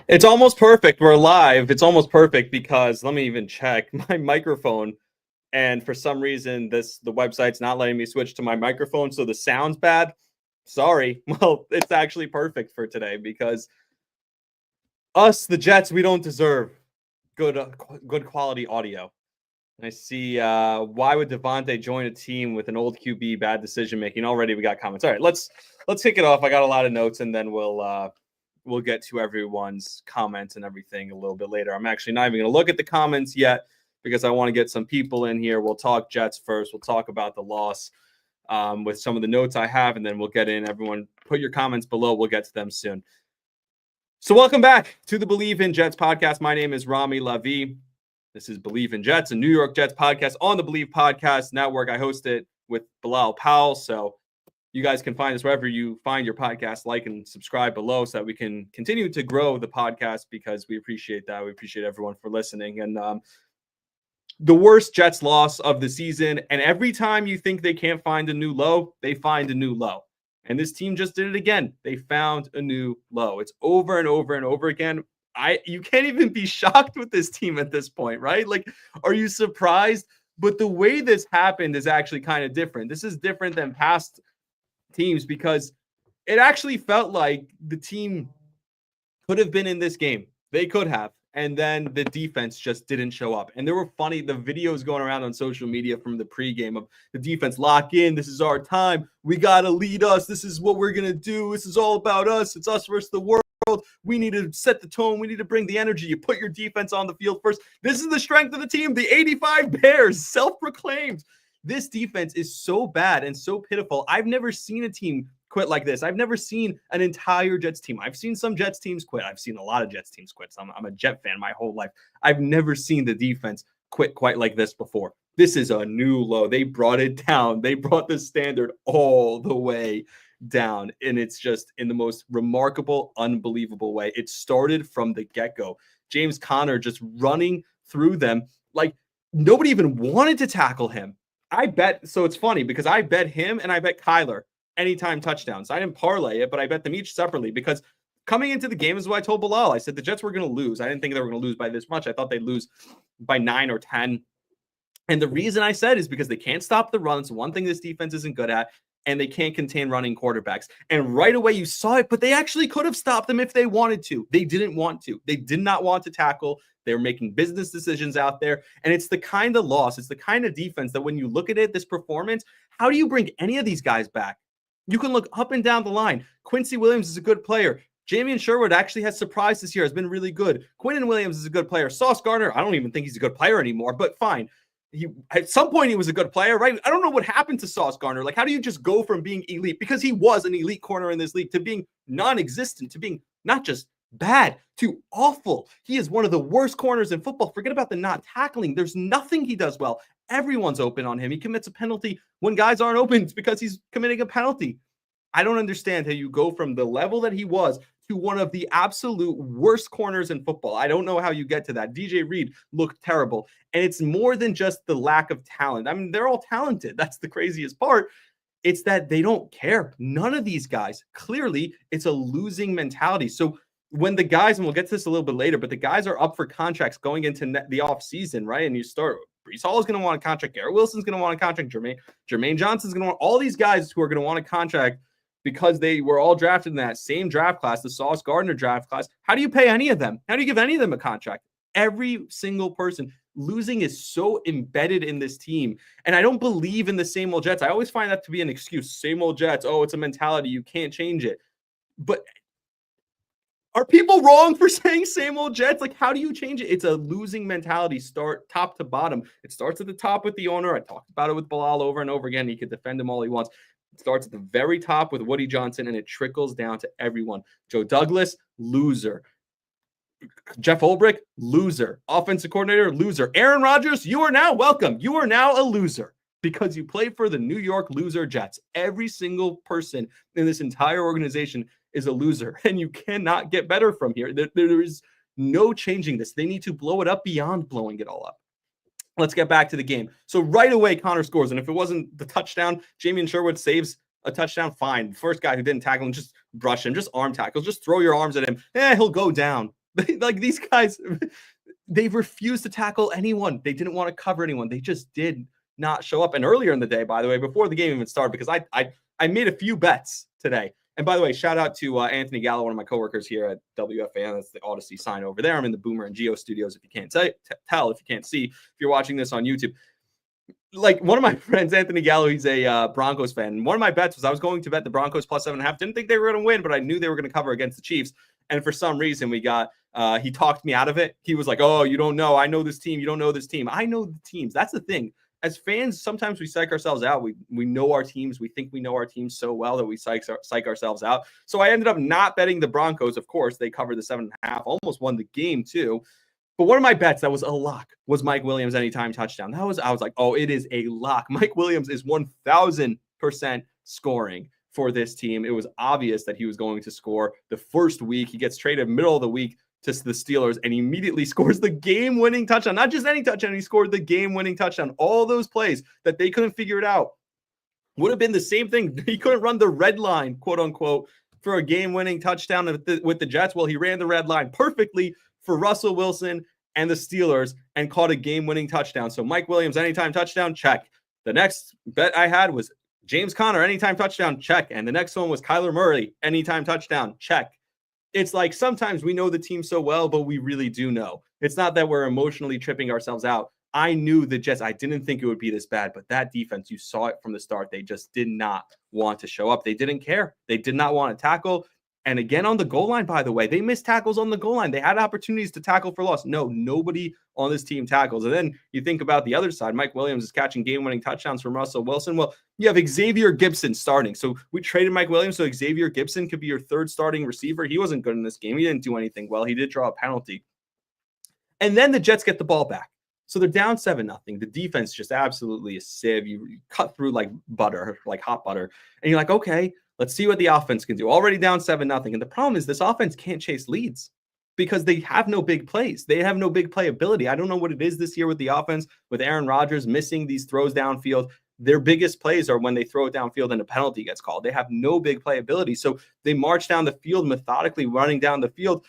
It's almost perfect. We're live. It's almost perfect because let me even check my microphone. And for some reason, the website's not letting me switch to my microphone, so the sound's bad. Sorry. Well, it's actually perfect for today because us, the Jets, we don't deserve good quality audio. I see. Why would Devontae join a team with an old QB? Bad decision making. Already, we got comments. All right, let's kick it off. I got a lot of notes, and then we'll get to everyone's comments and everything a little bit later. I'm actually not even going to look at the comments yet because I want to get some people in here. We'll talk Jets first. We'll talk about the loss with some of the notes I have, and then we'll get in. Everyone, put your comments below. We'll get to them soon. So welcome back to the Believe in Jets podcast. My name is Rami Lavi. This is Believe in Jets, a New York Jets podcast on the Believe Podcast Network. I host it with Bilal Powell, so you guys can find us wherever you find your podcast. Like and subscribe below so that we can continue to grow the podcast because we appreciate that. We appreciate everyone for listening. And the worst Jets loss of the season, and every time you think they can't find a new low, they find a new low. And this team just did it again. They found a new low. It's over and over and over again. You can't even be shocked with this team at this point, right? Like, are you surprised? But the way this happened is actually kind of different. This is different than past teams because it actually felt like the team could have been in this game. They could have. And then the defense just didn't show up. And there were the videos going around on social media from the pregame of the defense, lock in. This is our time. We got to lead us. This is what we're going to do. This is all about us. It's us versus the world. We need to set the tone. We need to bring the energy. You put your defense on the field first. This is the strength of the team. The 85 Bears, self-proclaimed. This defense is so bad and so pitiful. I've never seen a team quit like this. I've never seen an entire Jets team. I've seen some Jets teams quit. I've seen a lot of Jets teams quit. So I'm a Jet fan my whole life. I've never seen the defense quit quite like this before. This is a new low. They brought it down. They brought the standard all the way down. And it's just in the most remarkable, unbelievable way. It started from the get-go. James Conner just running through them like nobody even wanted to tackle him. I bet. So it's funny because I bet him and I bet Kyler anytime touchdowns. I didn't parlay it, but I bet them each separately because coming into the game is what I told Bilal. I said the Jets were going to lose. I didn't think they were going to lose by this much. I thought they'd lose by 9 or 10. And the reason I said is because they can't stop the runs. One thing this defense isn't good at, and they can't contain running quarterbacks. And right away you saw it, but they actually could have stopped them if they wanted to. They didn't want to. They did not want to tackle. They were making business decisions out there. And it's the kind of loss, it's the kind of defense that when you look at it, this performance, how do you bring any of these guys back? You can look up and down the line. Quincy Williams is a good player. Jamien Sherwood actually has surprised this year, has been really good. Quinnen Williams is a good player. Sauce Gardner, I don't even think he's a good player anymore, but fine. At some point, he was a good player, right? I don't know what happened to Sauce Gardner. Like, how do you just go from being elite, because he was an elite corner in this league, to being non-existent, to being not just bad, to awful? He is one of the worst corners in football. Forget about the not tackling. There's nothing he does well. Everyone's open on him. He commits a penalty when guys aren't open. It's because he's committing a penalty. I don't understand how you go from the level that he was to one of the absolute worst corners in football. I don't know how you get to that. DJ Reed looked terrible. And it's more than just the lack of talent. I mean, they're all talented. That's the craziest part. It's that they don't care. None of these guys, clearly, it's a losing mentality. So when the guys, and we'll get to this a little bit later, but the guys are up for contracts going into the offseason, right? And you start, Breece Hall is going to want a contract. Garrett Wilson's going to want a contract. Jermaine Johnson's going to want, all these guys who are going to want a contract because they were all drafted in that same draft class, the Sauce Gardner draft class. How do you pay any of them? How do you give any of them a contract? Every single person. Losing is so embedded in this team. And I don't believe in the same old Jets. I always find that to be an excuse. Same old Jets. Oh, it's a mentality. You can't change it. But are people wrong for saying same old Jets? Like, how do you change it? It's a losing mentality, start top to bottom. It starts at the top with the owner. I talked about it with Bilal over and over again. He could defend him all he wants. It starts at the very top with Woody Johnson, and it trickles down to everyone. Joe Douglas, loser. Jeff Ulbrich, loser. Offensive coordinator, loser. Aaron Rodgers, you are now welcome. You are now a loser because you play for the New York loser Jets. Every single person in this entire organization is a loser, and you cannot get better from here. There is no changing this. They need to blow it up beyond blowing it all up. Let's get back to the game. So right away, Connor scores. And if it wasn't the touchdown, Jamien Sherwood saves a touchdown, fine. The first guy who didn't tackle him, just brush him, just arm tackles, just throw your arms at him. He'll go down. Like these guys, they refused to tackle anyone. They didn't want to cover anyone. They just did not show up. And earlier in the day, by the way, before the game even started, because I made a few bets today. And by the way, shout out to Anthony Gallo, one of my coworkers here at WFAN. That's the Odyssey sign over there. I'm in the Boomer and Geo studios. If you can't tell, if you can't see, if you're watching this on YouTube, like one of my friends, Anthony Gallo, he's a Broncos fan. One of my bets was I was going to bet the Broncos plus 7.5. Didn't think they were going to win, but I knew they were going to cover against the Chiefs. And for some reason, we got he talked me out of it. He was like, "Oh, you don't know. I know this team. You don't know this team. I know the teams." That's the thing. As fans, sometimes we psych ourselves out. We know our teams. We think we know our teams so well that we psych ourselves out. So I ended up not betting the Broncos. Of course, they covered the 7.5. Almost won the game too. But one of my bets that was a lock was Mike Williams anytime touchdown. I was like, oh, it is a lock. Mike Williams is 1,000% scoring for this team. It was obvious that he was going to score the first week. He gets traded middle of the week to the Steelers and immediately scores the game-winning touchdown. Not just any touchdown, he scored the game-winning touchdown. All those plays that they couldn't figure it out would have been the same thing. He couldn't run the red line, quote unquote, for a game-winning touchdown with the Jets. Well, he ran the red line perfectly for Russell Wilson and the Steelers and caught a game-winning touchdown. So Mike Williams, anytime touchdown, check. The next bet I had was James Conner, anytime touchdown, check. And the next one was Kyler Murray, anytime touchdown, check. It's like sometimes we know the team so well, but we really do know. It's not that we're emotionally tripping ourselves out. I knew the Jets. I didn't think it would be this bad, but that defense, you saw it from the start. They just did not want to show up. They didn't care. They did not want to tackle. And again, on the goal line, by the way, they missed tackles on the goal line. They had opportunities to tackle for loss. No, nobody on this team tackles. And then you think about the other side. Mike Williams is catching game-winning touchdowns from Russell Wilson. Well, you have Xavier Gibson starting. So we traded Mike Williams so Xavier Gibson could be your third starting receiver. He wasn't good in this game. He didn't do anything well. He did draw a penalty. And then the Jets get the ball back. So they're down 7-0. The defense just absolutely a sieve. You cut through like butter, like hot butter. And you're like, okay, let's see what the offense can do. Already down 7-0. And the problem is this offense can't chase leads because they have no big plays. They have no big playability. I don't know what it is this year with the offense, with Aaron Rodgers missing these throws downfield. Their biggest plays are when they throw it downfield and a penalty gets called. They have no big playability. So they march down the field methodically, running down the field.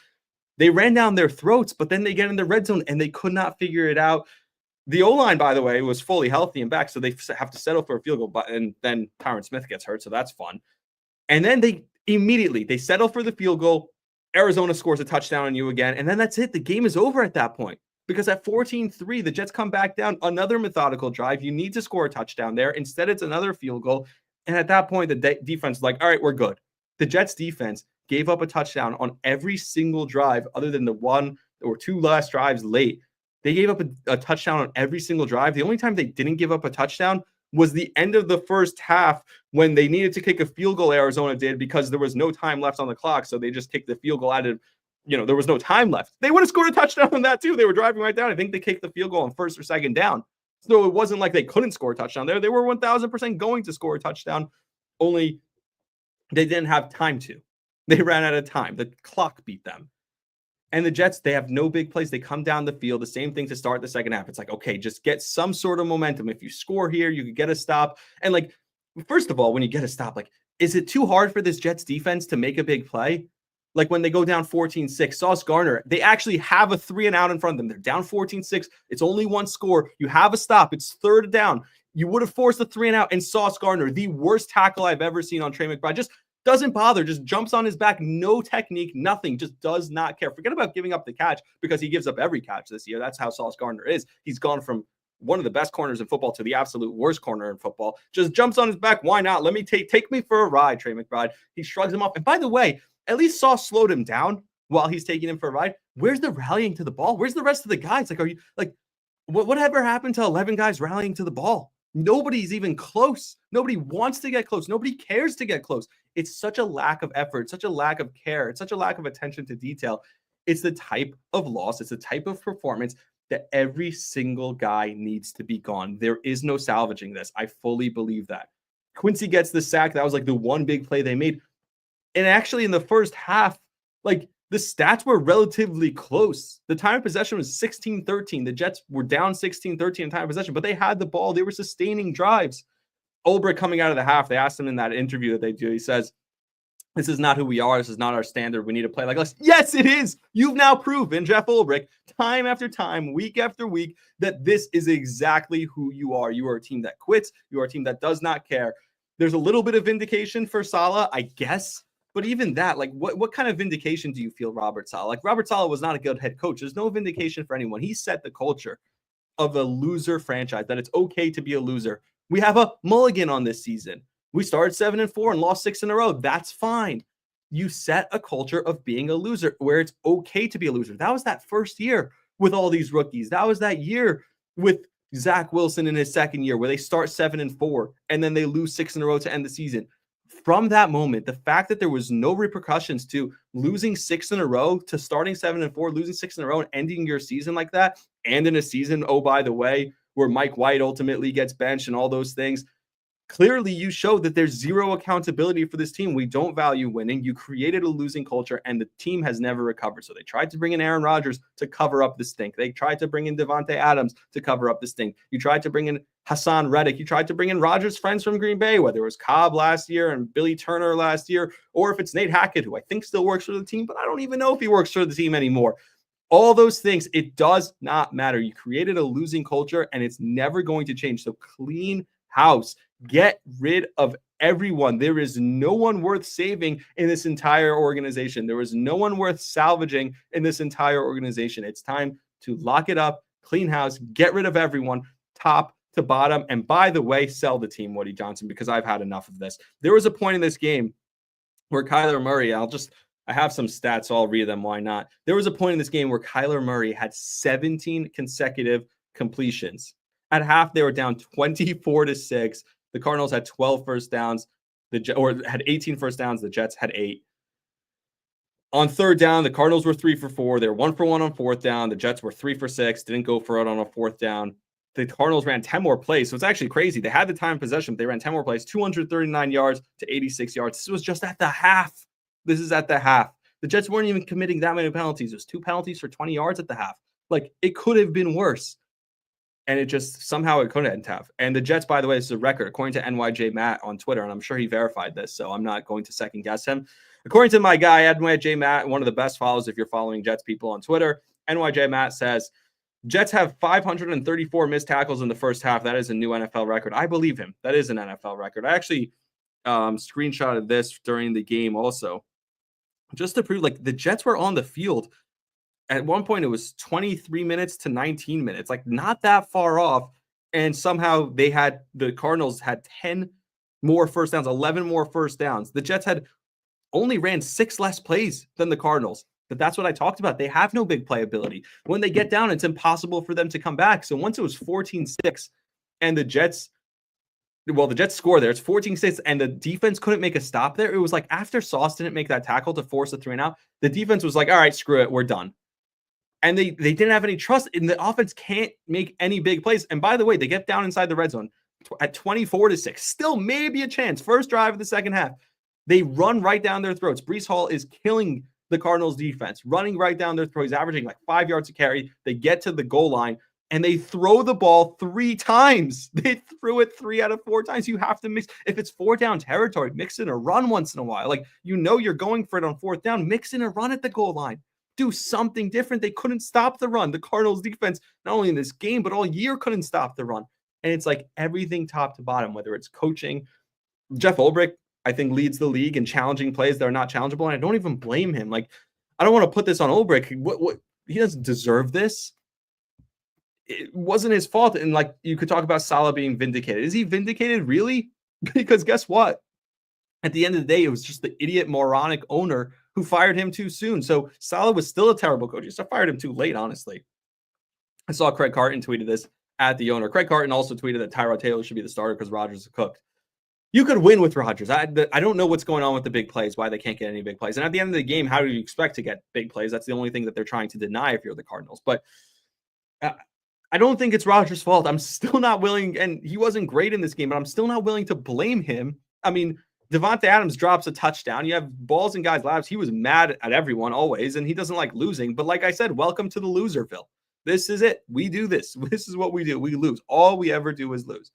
They ran down their throats, but then they get in the red zone and they could not figure it out. The O-line, by the way, was fully healthy and back, so they have to settle for a field goal. And then Tyron Smith gets hurt, so that's fun. And then they settle for the field goal. Arizona scores a touchdown on you again. And then that's it. The game is over at that point. Because at 14-3, the Jets come back down. Another methodical drive. You need to score a touchdown there. Instead, it's another field goal. And at that point, the defense is like, all right, we're good. The Jets defense gave up a touchdown on every single drive other than the one or two last drives late. They gave up a touchdown on every single drive. The only time they didn't give up a touchdown was the end of the first half when they needed to kick a field goal, Arizona did, because there was no time left on the clock. So they just kicked the field goal out of, there was no time left. They would have scored a touchdown on that too. They were driving right down. I think they kicked the field goal on first or second down. So it wasn't like they couldn't score a touchdown there. They were 1,000% going to score a touchdown, only they didn't have time to. They ran out of time. The clock beat them. And the Jets, they have no big plays. They come down the field. The same thing to start the second half. It's like, okay, just get some sort of momentum. If you score here, you could get a stop. And like, first of all, when you get a stop, like, is it too hard for this Jets defense to make a big play? Like when they go down 14-6, Sauce Gardner, they actually have a 3-and-out in front of them. They're down 14-6. It's only one score. You have a stop. It's third down. You would have forced a 3-and-out, and Sauce Gardner, the worst tackle I've ever seen on Trey McBride, just doesn't bother, just jumps on his back, no technique, nothing, just does not care. Forget about giving up the catch because he gives up every catch this year. That's how Sauce Gardner is. He's gone from one of the best corners in football to the absolute worst corner in football. Just jumps on his back. Why not? Let me take me for a ride, Trey McBride. He shrugs him off. And by the way, at least Sauce slowed him down while he's taking him for a ride. Where's the rallying to the ball? Where's the rest of the guys? Like, are you like, whatever happened to 11 guys rallying to the ball? Nobody's even close. Nobody wants to get close. Nobody cares to get close. It's such a lack of effort, such a lack of care. It's such a lack of attention to detail. It's the type of loss. It's the type of performance that every single guy needs to be gone. There is no salvaging this. I fully believe that. Quincy gets the sack. That was like the one big play they made. And actually in the first half, like the stats were relatively close. The time of possession was 16-13. The Jets were down 16-13 in time of possession, but they had the ball. They were sustaining drives. Ulbrich coming out of the half, they asked him in that interview that they do, he says, This is not who we are. This is not our standard. We need to play like us. Yes, it is. You've now proven, Jeff Ulbrich, time after time, week after week, that this is exactly who you are. You are a team that quits. You are a team that does not care. There's a little bit of vindication for Saleh, I guess. But even that, like, what kind of vindication do you feel Robert Saleh? Like, Robert Saleh was not a good head coach. There's no vindication for anyone. He set the culture of a loser franchise, that it's okay to be a loser. We have a mulligan on this season. We started 7-4 and lost 6 in a row. That's fine. You set a culture of being a loser where it's okay to be a loser. That was that first year with all these rookies. That was that year with Zach Wilson in his second year where they start 7-4 and then they lose 6 in a row to end the season. From that moment, the fact that there was no repercussions to losing 6 in a row, to starting 7-4, losing 6 in a row and ending your season like that, and in a season, oh, by the way, where Mike White ultimately gets benched and all those things, clearly you showed that there's zero accountability for this team. We don't value winning. You created a losing culture, and the team has never recovered. So they tried to bring in Aaron Rodgers to cover up the stink. They tried to bring in Devontae Adams to cover up the stink. You tried to bring in Hassan Reddick. You tried to bring in Rodgers' friends from Green Bay, whether it was Cobb last year and Billy Turner last year, or if it's Nate Hackett, who I think still works for the team, but I don't even know if he works for the team anymore. All those things, it does not matter. You created a losing culture, and it's never going to change. So clean house. Get rid of everyone. There is no one worth saving in this entire organization. There is no one worth salvaging in this entire organization. It's time to lock it up, clean house, get rid of everyone, top to bottom. And by the way, sell the team, Woody Johnson, because I've had enough of this. There was a point in this game where Kyler Murray, I have some stats, so I'll read them. Why not? There was a point in this game where Kyler Murray had 17 consecutive completions. At half, they were down 24-6. The Cardinals had 12 first downs, had 18 first downs. The Jets had 8. On third down, the Cardinals were 3 for 4. They were 1 for 1 on fourth down. The Jets were 3 for 6. Didn't go for it on a fourth down. The Cardinals ran 10 more plays, so it's actually crazy. They had the time of possession, but they ran 10 more plays, 239 yards to 86 yards. This was just at the half. This is at the half. The Jets weren't even committing that many penalties. It was 2 penalties for 20 yards at the half. Like, it could have been worse. And it just somehow it couldn't have. And the Jets, by the way, this is a record, according to NYJ Matt on Twitter, and I'm sure he verified this, so I'm not going to second guess him. According to my guy, NYJ Matt, one of the best follows if you're following Jets people on Twitter, NYJ Matt says, Jets have 534 missed tackles in the first half. That is a new NFL record. I believe him. That is an NFL record. I actually screenshotted this during the game also, just to prove, like, the Jets were on the field. At one point, it was 23 minutes to 19 minutes, like not that far off. And somehow the Cardinals had 10 more first downs, 11 more first downs. The Jets had only ran 6 less plays than the Cardinals. But that's what I talked about. They have no big playability. When they get down, it's impossible for them to come back. So once it was 14-6 and the Jets score there, it's 14-6 and the defense couldn't make a stop there. It was like after Sauce didn't make that tackle to force a 3-and-out, the defense was like, all right, screw it, we're done. And they didn't have any trust, and the offense can't make any big plays. And by the way, they get down inside the red zone at 24-6. Still maybe a chance. First drive of the second half. They run right down their throats. Breece Hall is killing the Cardinals defense, running right down their throats. He's averaging like 5 yards a carry. They get to the goal line, and they throw the ball 3 times. They threw it 3 out of 4 times. You have to mix. If it's 4 down territory, mix in a run once in a while. Like, you're going for it on 4th down. Mix in a run at the goal line. Do something different. They couldn't stop the run. The Cardinals defense, not only in this game, but all year couldn't stop the run. And it's like everything top to bottom, whether it's coaching. Jeff Ulbrich, I think, leads the league in challenging plays that are not challengeable. And I don't even blame him. Like, I don't want to put this on Ulbrich. What he doesn't deserve this. It wasn't his fault. And like, you could talk about Saleh being vindicated. Is he vindicated really? Because guess what? At the end of the day, it was just the idiot, moronic owner who fired him too soon. So Saleh was still a terrible coach. He just fired him too late, honestly. I saw Craig Carton tweeted this at the owner. Craig Carton also tweeted that Tyrod Taylor should be the starter because Rodgers is cooked. You could win with Rodgers. I don't know what's going on with the big plays, why they can't get any big plays. And at the end of the game, how do you expect to get big plays? That's the only thing that they're trying to deny if you're the Cardinals. But I don't think it's Rodgers' fault. I'm still not willing, and he wasn't great in this game, but I'm still not willing to blame him. I mean, Devontae Adams drops a touchdown. You have balls in guys' laps. He was mad at everyone always, and he doesn't like losing. But like I said, welcome to the Loserville. This is it. We do this. This is what we do. We lose. All we ever do is lose.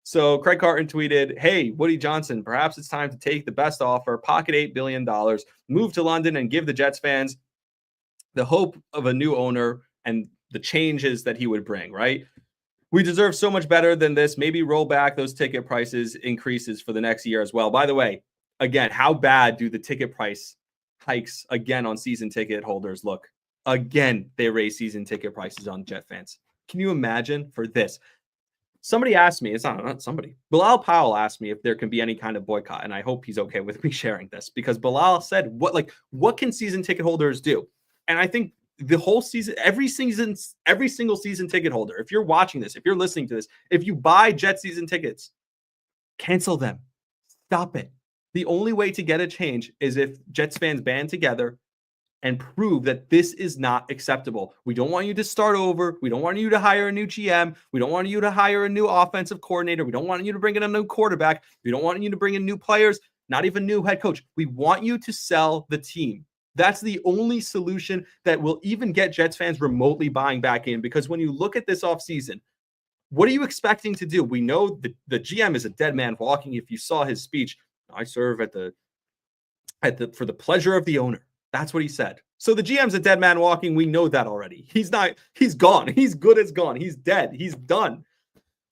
So Craig Carton tweeted, "Hey, Woody Johnson, perhaps it's time to take the best offer, pocket $8 billion, move to London and give the Jets fans the hope of a new owner and the changes that he would bring, right? We deserve so much better than this. Maybe roll back those ticket prices increases for the next year as well." By the way, again, how bad do the ticket price hikes again on season ticket holders look? Again, they raise season ticket prices on Jet fans. Can you imagine for this? Somebody asked me, it's not somebody, Bilal Powell asked me if there can be any kind of boycott. And I hope he's okay with me sharing this, because Bilal said, what can season ticket holders do? And I think the whole season, every single season ticket holder, if you're watching this, if you're listening to this, if you buy Jet season tickets, cancel them. Stop it. The only way to get a change is if Jets fans band together and prove that this is not acceptable. We don't want you to start over. We don't want you to hire a new GM. We don't want you to hire a new offensive coordinator. We don't want you to bring in a new quarterback. We don't want you to bring in new players, not even new head coach. We want you to sell the team. That's the only solution that will even get Jets fans remotely buying back in, because when you look at this offseason, what are you expecting to do? We know the GM is a dead man walking. If you saw his speech, I serve for the pleasure of the owner. That's what he said. So the GM's a dead man walking. We know that already. He's gone. He's good as gone. He's dead. He's done.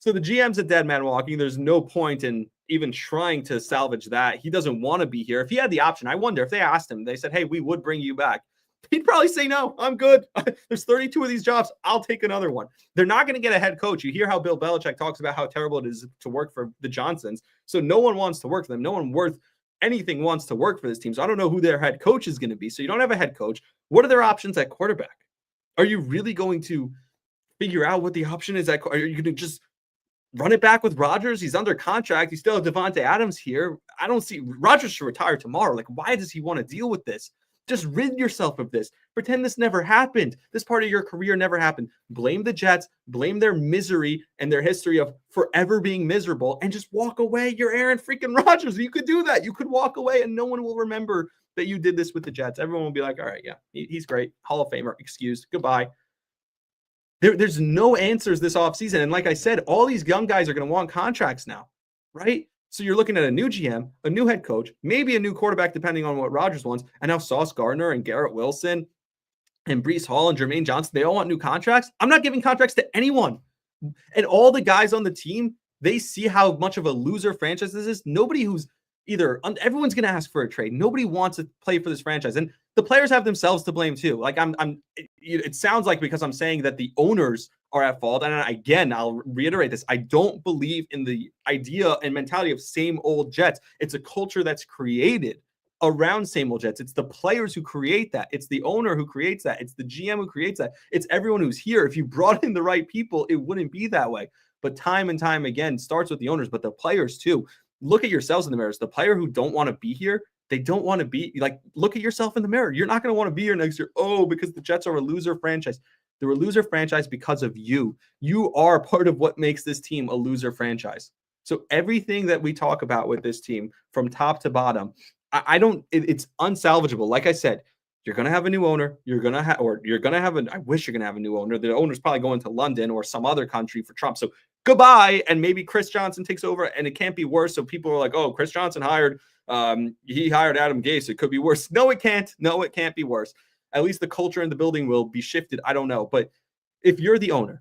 So the GM's a dead man walking. There's no point in even trying to salvage that. He doesn't want to be here. If he had the option, I wonder if they asked him, they said, "Hey, we would bring you back." He'd probably say, "No, I'm good. There's 32 of these jobs. I'll take another one." They're not going to get a head coach. You hear how Bill Belichick talks about how terrible it is to work for the Johnsons. So no one wants to work for them. No one worth anything wants to work for this team. So I don't know who their head coach is going to be. So you don't have a head coach. What are their options at quarterback? Are you really going to figure out what the option is? Are you going to just run it back with Rodgers? He's under contract. You still have Devontae Adams here. I don't see Rodgers should retire tomorrow. Like, why does he want to deal with this? Just rid yourself of this. Pretend this never happened. This part of your career never happened. Blame the Jets, blame their misery and their history of forever being miserable, and just walk away. You're Aaron freaking Rodgers. You could do that. You could walk away and no one will remember that you did this with the Jets. Everyone will be like, all right, yeah, he's great. Hall of Famer, excused. Goodbye. There's no answers this offseason. And like I said, all these young guys are going to want contracts now, right? So you're looking at a new GM, a new head coach, maybe a new quarterback, depending on what Rodgers wants. And now Sauce Gardner and Garrett Wilson and Breece Hall and Jermaine Johnson, they all want new contracts. I'm not giving contracts to anyone. And all the guys on the team, they see how much of a loser franchise this is. Nobody who's everyone's going to ask for a trade. Nobody wants to play for this franchise. And the players have themselves to blame too. Like it sounds like, because I'm saying that the owners are at fault. And again, I'll reiterate this. I don't believe in the idea and mentality of same old Jets. It's a culture that's created around same old Jets. It's the players who create that. It's the owner who creates that. It's the GM who creates that. It's everyone who's here. If you brought in the right people, it wouldn't be that way. But time and time again, starts with the owners, but the players too. Look at yourselves in the mirrors. The player who don't want to be here, they don't want to be like, look at yourself in the mirror. You're not going to want to be here next year. Oh, because the Jets are a loser franchise. They're a loser franchise because of you. You are part of what makes this team a loser franchise. So everything that we talk about with this team from top to bottom, it's unsalvageable. Like I said, you're going to have a new owner. I wish you're going to have a new owner. The owner's probably going to London or some other country for Trump. So goodbye. And maybe Chris Johnson takes over, and it can't be worse. So people are like, oh, Chris Johnson he hired Adam Gase. It could be worse. No, it can't. No, it can't be worse. At least the culture in the building will be shifted. I don't know. But if you're the owner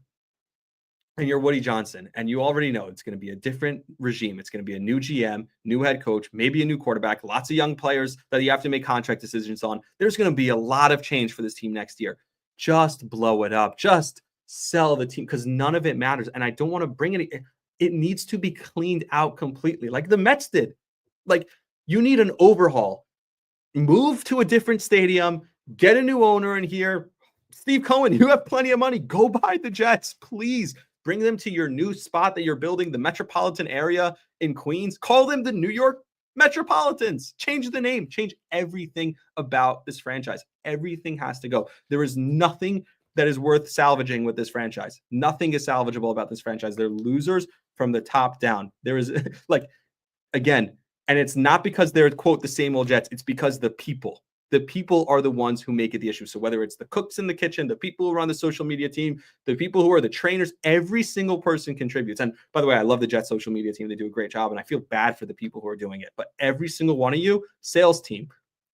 and you're Woody Johnson, and you already know it's going to be a different regime, it's going to be a new GM, new head coach, maybe a new quarterback, lots of young players that you have to make contract decisions on. There's going to be a lot of change for this team next year. Just blow it up. Just sell the team, because none of it matters. And I don't want to bring any. It needs to be cleaned out completely, like the Mets did. Like, you need an overhaul. Move to a different stadium. Get a new owner in here. Steve Cohen, you have plenty of money. Go buy the Jets, please. Bring them to your new spot that you're building, the metropolitan area in Queens. Call them the New York Metropolitans. Change the name. Change everything about this franchise. Everything has to go. There is nothing that is worth salvaging with this franchise. Nothing is salvageable about this franchise. They're losers from the top down. There is, like, again, and it's not because they're, quote, the same old Jets. It's because the people The people are the ones who make it the issue. So whether it's the cooks in the kitchen, the people who run the social media team, the people who are the trainers, every single person contributes. And by the way, I love the Jets social media team. They do a great job, and I feel bad for the people who are doing it. But every single one of you, sales team,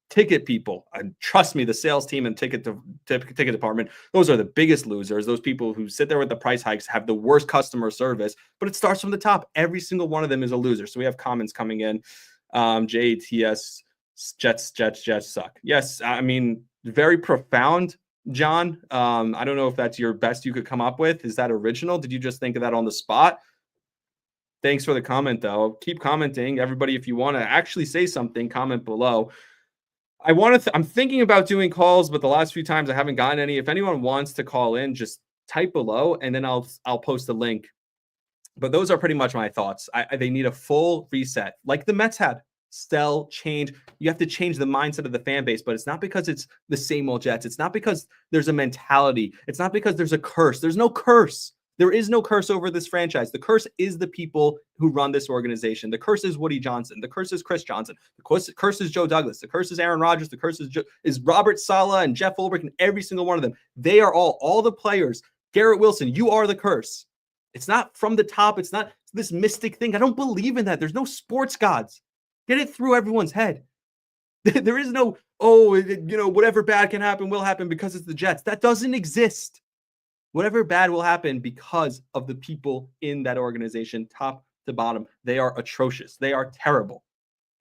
ticket people, and trust me, the sales team and ticket department, those are the biggest losers. Those people who sit there with the price hikes have the worst customer service, but it starts from the top. Every single one of them is a loser. So we have comments coming in. JTS, Jets suck. Yes, I mean, very profound, John. I don't know if that's your best you could come up with. Is that original? Did you just think of that on the spot? Thanks for the comment, though. Keep commenting. Everybody, if you want to actually say something, comment below. I'm thinking about doing calls, but the last few times I haven't gotten any. If anyone wants to call in, just type below, and then I'll post a link. But those are pretty much my thoughts. They need a full reset, like the Mets had. Sell, change. You have to change the mindset of the fan base, but it's not because it's the same old Jets. It's not because there's a mentality. It's not because there's a curse. There's no curse. There is no curse over this franchise. The curse is the people who run this organization. The curse is Woody Johnson. The curse is Chris Johnson. The curse is Joe Douglas. The curse is Aaron Rodgers. The curse is Robert Saleh and Jeff Ulbrich and every single one of them. They are all the players. Garrett Wilson, you are the curse. It's not from the top. It's not this mystic thing. I don't believe in that. There's no sports gods. Get it through everyone's head. There is no, whatever bad can happen will happen because it's the Jets. That doesn't exist. Whatever bad will happen because of the people in that organization, top to bottom. They are atrocious. They are terrible.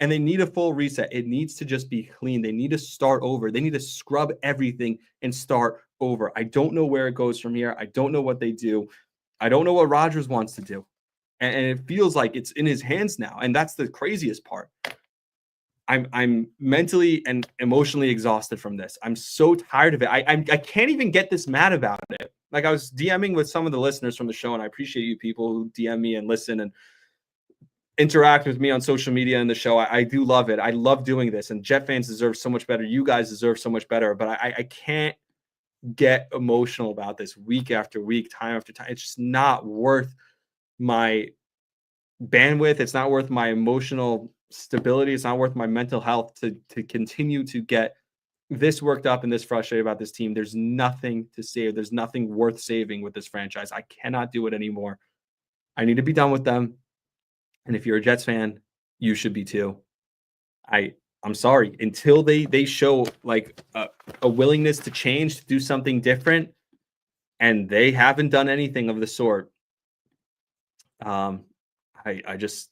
And they need a full reset. It needs to just be clean. They need to start over. They need to scrub everything and start over. I don't know where it goes from here. I don't know what they do. I don't know what Rodgers wants to do. And it feels like it's in his hands now. And that's the craziest part. I'm mentally and emotionally exhausted from this. I'm so tired of it. I can't even get this mad about it. Like I was DMing with some of the listeners from the show, and I appreciate you people who DM me and listen and interact with me on social media and the show. I do love it. I love doing this, and Jet fans deserve so much better. You guys deserve so much better, but I can't get emotional about this week after week, time after time. It's just not worth my bandwidth. It's not worth my emotional stability. It's not worth my mental health to continue to get this worked up and this frustrated about this team. There's nothing to save. There's nothing worth saving with this franchise. I cannot do it anymore. I need to be done with them. And if you're a Jets fan, you should be too. I'm sorry. Until they show like a willingness to change, to do something different, and they haven't done anything of the sort. I just,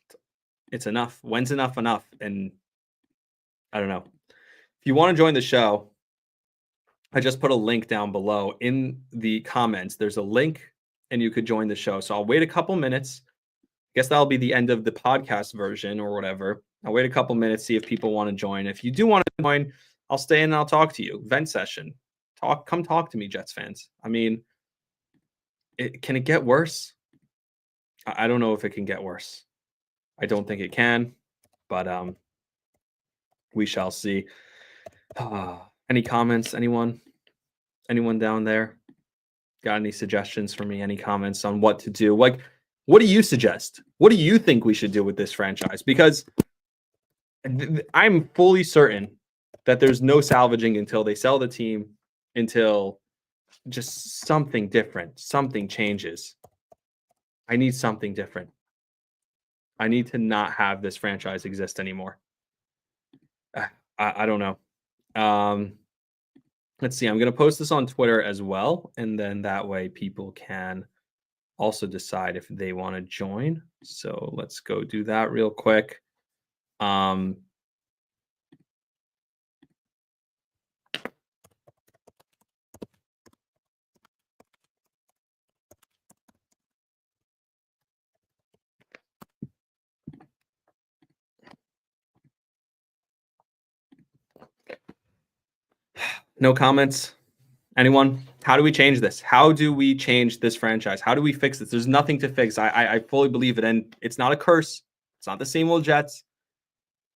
it's enough. When's enough? And I don't know. If you want to join the show, I just put a link down below in the comments. There's a link and you could join the show. So I'll wait a couple minutes. Guess that'll be the end of the podcast version or whatever. I'll wait a couple minutes, see if people want to join. If you do want to join, I'll stay in and I'll talk to you. Vent session. Come talk to me, Jets fans. I mean, can it get worse? I don't know if it can get worse. I don't think it can, but we shall see. Any comments? Anyone down there? Got any suggestions for me? Any comments on what to do? Like, what do you suggest? What do you think we should do with this franchise? Because I'm fully certain that there's no salvaging until they sell the team, until just something different, something changes. I need something different. I need to not have this franchise exist anymore. I don't know. Let's see. I'm going to post this on Twitter as well. And then that way people can also decide if they want to join. So let's go do that real quick. No comments? Anyone? How do we change this? How do we change this franchise? How do we fix this? There's nothing to fix. I fully believe it. And it's not a curse. It's not the same old Jets.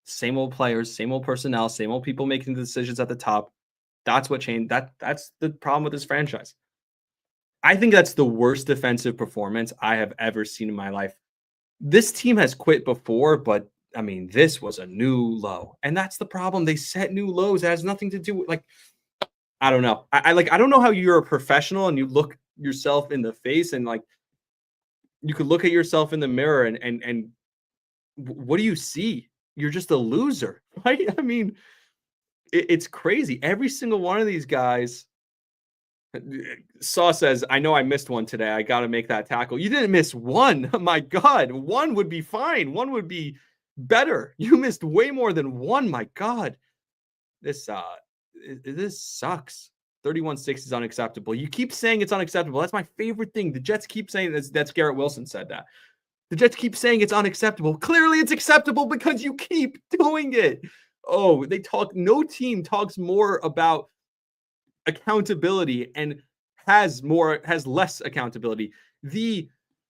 Same old players, same old personnel, same old people making the decisions at the top. That's what changed. That's the problem with this franchise. I think that's the worst defensive performance I have ever seen in my life. This team has quit before, but I mean, this was a new low. And that's the problem. They set new lows. It has nothing to do with like, I don't know. I don't know how you're a professional and you look yourself in the face and like you could look at yourself in the mirror and what do you see? You're just a loser, right? I mean, it's crazy. Every single one of these guys. Saw says, I know I missed one today. I got to make that tackle. You didn't miss one. My God, one would be fine. One would be better. You missed way more than one. My God, this sucks. 31-6 is unacceptable. You keep saying it's unacceptable. That's my favorite thing. The Jets keep saying this. That's Garrett Wilson said that. The Jets keep saying it's unacceptable. Clearly, it's acceptable because you keep doing it. Oh, they talk. No team talks more about accountability and has less accountability. The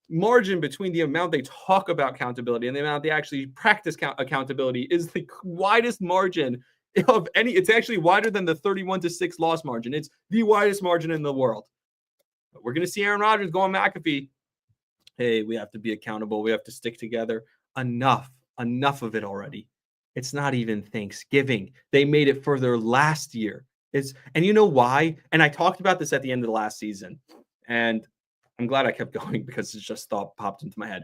margin between the amount they talk about accountability and the amount they actually practice accountability is the widest margin of any. It's actually wider than the 31-6 loss margin. It's the widest margin in the world. But we're going to see Aaron Rodgers go on McAfee. Hey, we have to be accountable. We have to stick together. Enough of it already. It's not even Thanksgiving. They made it further last year. And you know why? And I talked about this at the end of the last season. And I'm glad I kept going because it just thought popped into my head.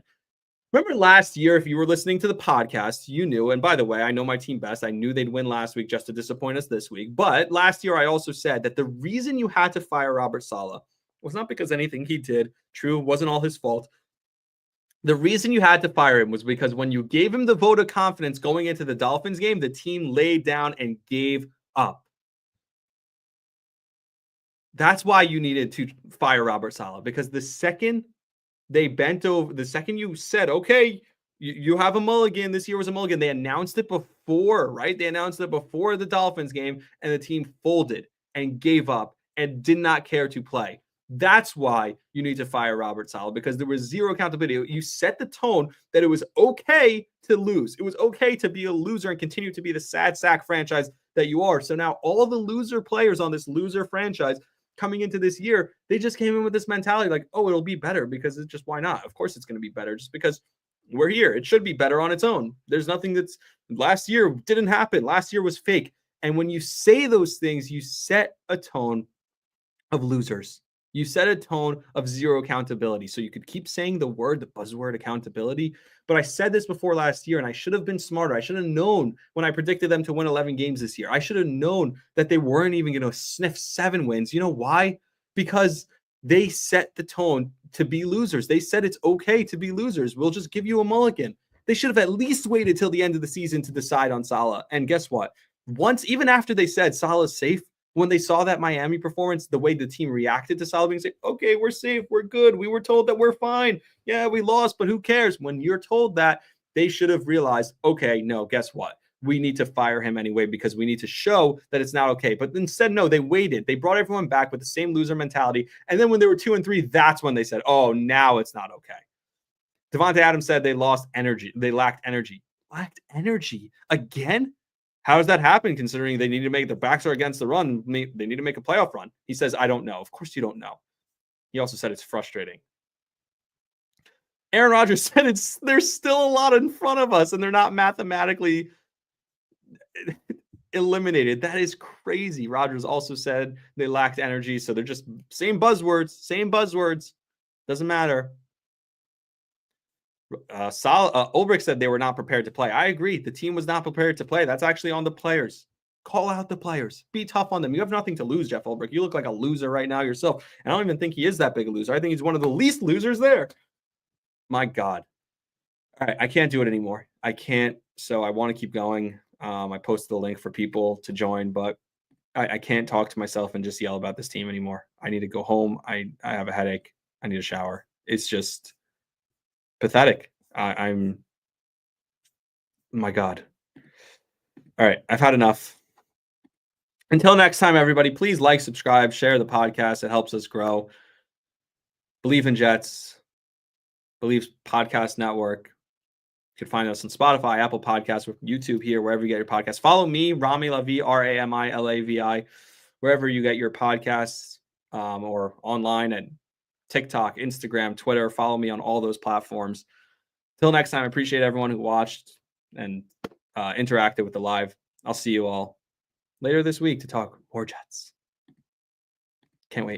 Remember last year, if you were listening to the podcast, you knew, and by the way, I know my team best. I knew they'd win last week just to disappoint us this week. But last year, I also said that the reason you had to fire Robert Saleh was not because anything he did. True, wasn't all his fault. The reason you had to fire him was because when you gave him the vote of confidence going into the Dolphins game, the team laid down and gave up. That's why you needed to fire Robert Saleh, because the second they bent over, the second you said, okay, you have a mulligan, this year was a mulligan, they announced it before, right? They announced it before the Dolphins game, and the team folded and gave up and did not care to play. That's why you need to fire Robert Saleh, because there was zero accountability. You set the tone that it was okay to lose. It was okay to be a loser and continue to be the sad sack franchise that you are. So now all the loser players on this loser franchise coming into this year, they just came in with this mentality like, oh, it'll be better because it's just, why not? Of course it's going to be better just because we're here. It should be better on its own. There's nothing that's last year didn't happen. Last year was fake. And when you say those things, you set a tone of losers. You set a tone of zero accountability. So you could keep saying the buzzword accountability. But I said this before last year, and I should have been smarter. I should have known when I predicted them to win 11 games this year. I should have known that they weren't even going to sniff 7 wins. You know why? Because they set the tone to be losers. They said it's okay to be losers. We'll just give you a mulligan. They should have at least waited till the end of the season to decide on Saleh. And guess what? Even after they said Saleh's safe, when they saw that Miami performance, the way the team reacted to Saleh being safe, okay, we're safe, we're good. We were told that we're fine. Yeah, we lost, but who cares? When you're told that, they should have realized, okay, no, guess what? We need to fire him anyway because we need to show that it's not okay. But instead, no, they waited. They brought everyone back with the same loser mentality. And then when they were 2-3, that's when they said, oh, now it's not okay. Devontae Adams said they lost energy. They lacked energy. Lacked energy again? How does that happen considering they need to make their backs are against the run? They need to make a playoff run. He says, I don't know. Of course you don't know. He also said it's frustrating. Aaron Rodgers said there's still a lot in front of us and they're not mathematically eliminated. That is crazy. Rodgers also said they lacked energy. So they're just same buzzwords. Doesn't matter. Ulbrich said they were not prepared to play. I agree. The team was not prepared to play. That's actually on the players. Call out the players. Be tough on them. You have nothing to lose, Jeff Ulbrich. You look like a loser right now yourself. And I don't even think he is that big a loser. I think he's one of the least losers there. My God. All right. I can't do it anymore. I can't. So I want to keep going. I posted the link for people to join, but I can't talk to myself and just yell about this team anymore. I need to go home. I have a headache. I need a shower. It's just pathetic. I'm my God. All right. I've had enough. Until next time, everybody, please like, subscribe, share the podcast. It helps us grow. Believe in Jets. Believe Podcast Network. You can find us on Spotify, Apple Podcasts, YouTube here, wherever you get your podcasts. Follow me, Rami Lavi, Ramilavi, wherever you get your podcasts, or online at TikTok, Instagram, Twitter. Follow me on all those platforms. Till next time, I appreciate everyone who watched. and interacted with the live. I'll see you all later this week to talk more Jets. Can't wait.